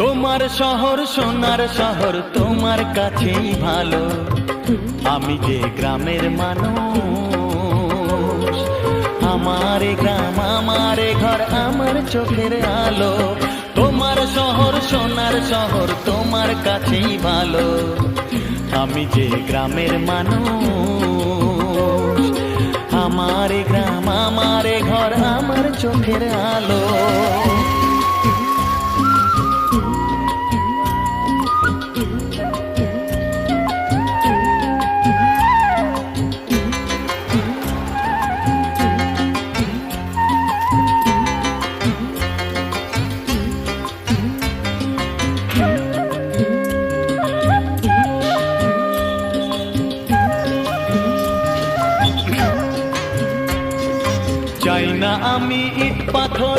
তোমার শহর সোনার শহর তোমার কাছেই ভালো, আমি যে গ্রামের মানুষ। আমার গ্রাম আমার ঘর আমার চোখের আলো, তোমার শহর সোনার শহর তোমার কাছেই ভালো, আমি যে গ্রামের মানুষ। আমার গ্রাম আমার ঘর আমার চোখের আলো। চাই না আমি ইট পাথর